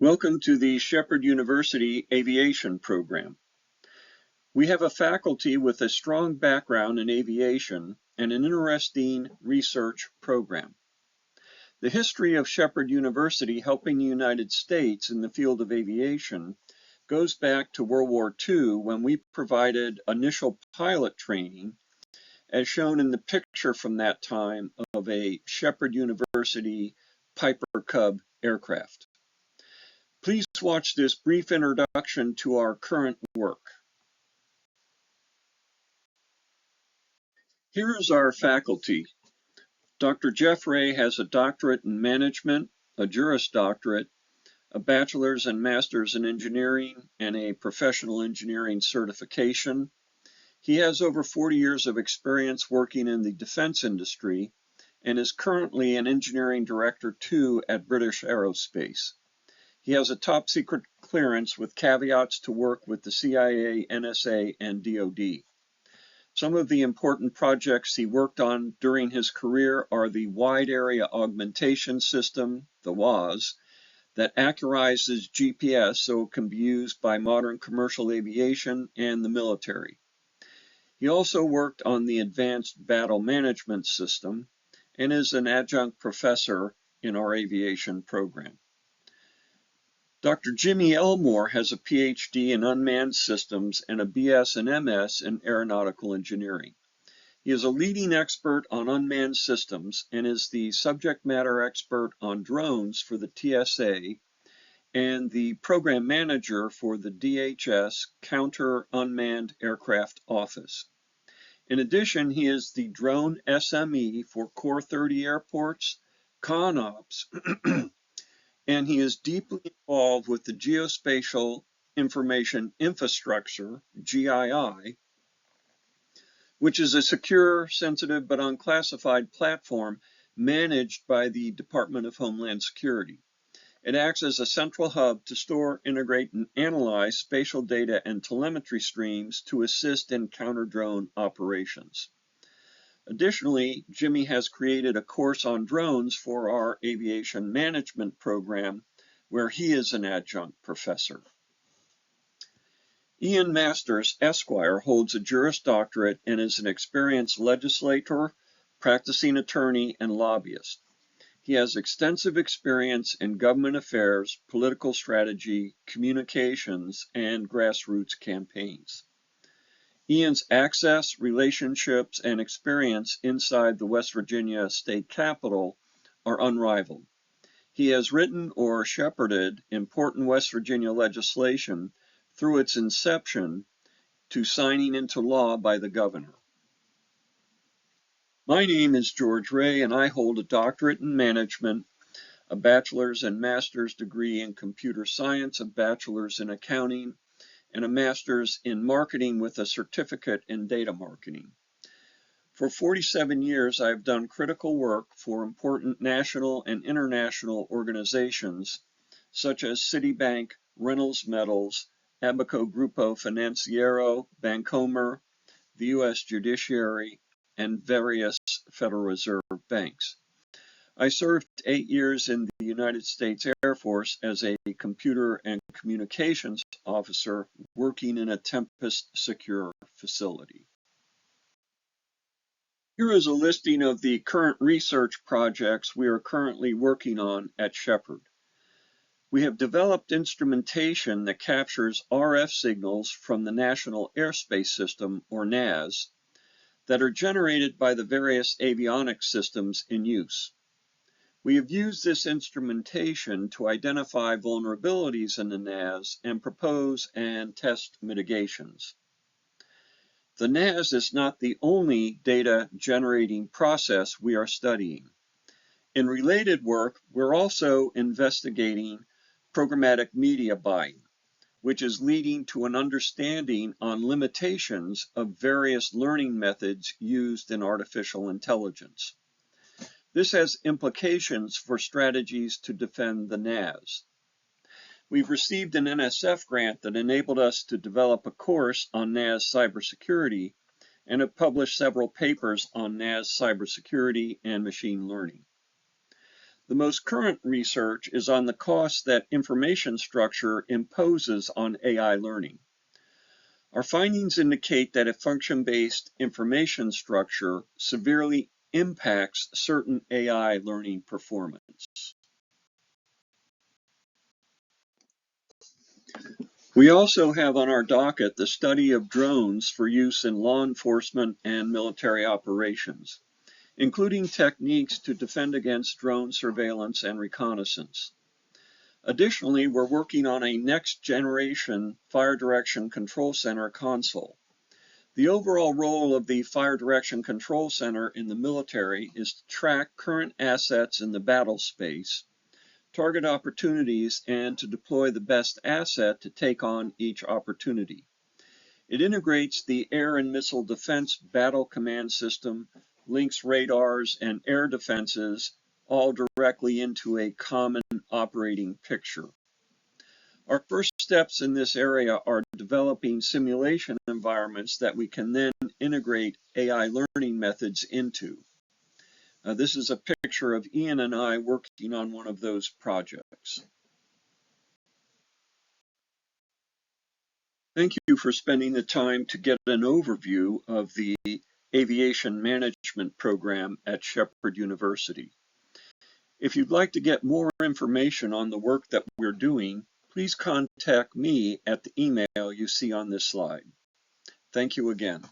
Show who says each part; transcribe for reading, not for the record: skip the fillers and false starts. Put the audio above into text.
Speaker 1: Welcome to the Shepherd University Aviation Program. We have a faculty with a strong background in aviation and an interesting research program. The history of Shepherd University helping the United States in the field of aviation goes back to World War II when we provided initial pilot training, as shown in the picture from that time of a Shepherd University Piper Cub aircraft. Please watch this brief introduction to our current work. Here is our faculty. Dr. Jeff Ray has a doctorate in management, a Juris Doctorate, a bachelor's and master's in engineering, and a professional engineering certification. He has over 40 years of experience working in the defense industry and is currently an engineering director 2 at British Aerospace. He has a top secret clearance with caveats to work with the CIA, NSA, and DoD. Some of the important projects he worked on during his career are the Wide Area Augmentation System, the WAAS, that accurizes GPS so it can be used by modern commercial aviation and the military. He also worked on the Advanced Battle Management System and is an adjunct professor in our aviation program. Dr. Jimmy Elmore has a PhD in unmanned systems and a BS and MS in aeronautical engineering. He is a leading expert on unmanned systems and is the subject matter expert on drones for the TSA and the program manager for the DHS Counter Unmanned Aircraft Office. In addition, he is the drone SME for Core 30 airports, ConOps, and he is deeply involved with the Geospatial Information Infrastructure, GII, which is a secure, sensitive, but unclassified platform managed by the Department of Homeland Security. It acts as a central hub to store, integrate, and analyze spatial data and telemetry streams to assist in counter-drone operations. Additionally, Jimmy has created a course on drones for our Aviation Management Program, where he is an adjunct professor. Ian Masters, Esquire, holds a Juris Doctorate and is an experienced legislator, practicing attorney, and lobbyist. He has extensive experience in government affairs, political strategy, communications, and grassroots campaigns. Ian's access, relationships, and experience inside the West Virginia state capitol are unrivaled. He has written or shepherded important West Virginia legislation through its inception to signing into law by the governor. My name is George Ray, and I hold a doctorate in management, a bachelor's and master's degree in computer science, a bachelor's in accounting, and a master's in marketing with a certificate in data marketing. For 47 years, I have done critical work for important national and international organizations such as Citibank, Reynolds Metals, Abaco Grupo Financiero, Bancomer, the U.S. Judiciary, and various Federal Reserve banks. I served 8 years in the United States Air Force as a computer and communications officer working in a Tempest secure facility. Here is a listing of the current research projects we are currently working on at Shepherd. We have developed instrumentation that captures RF signals from the National Airspace System, or NAS, that are generated by the various avionics systems in use. We have used this instrumentation to identify vulnerabilities in the NAS and propose and test mitigations. The NAS is not the only data generating process we are studying. In related work, we're also investigating programmatic media buying, which is leading to an understanding on limitations of various learning methods used in artificial intelligence. This has implications for strategies to defend the NAS. We've received an NSF grant that enabled us to develop a course on NAS cybersecurity and have published several papers on NAS cybersecurity and machine learning. The most current research is on the costs that information structure imposes on AI learning. Our findings indicate that a function-based information structure severely impacts certain AI learning performance. We also have on our docket the study of drones for use in law enforcement and military operations, including techniques to defend against drone surveillance and reconnaissance. Additionally, we're working on a next-generation fire direction control center console. The overall role of the Fire Direction Control Center in the military is to track current assets in the battle space, target opportunities, and to deploy the best asset to take on each opportunity. It integrates the air and missile defense battle command system, links radars and air defenses all directly into a common operating picture. Our first steps in this area are developing simulation environments that we can then integrate AI learning methods into. This is a picture of Ian and I working on one of those projects. Thank you for spending the time to get an overview of the Aviation Management Program at Shepherd University. If you'd like to get more information on the work that we're doing, please contact me at the email you see on this slide. Thank you again.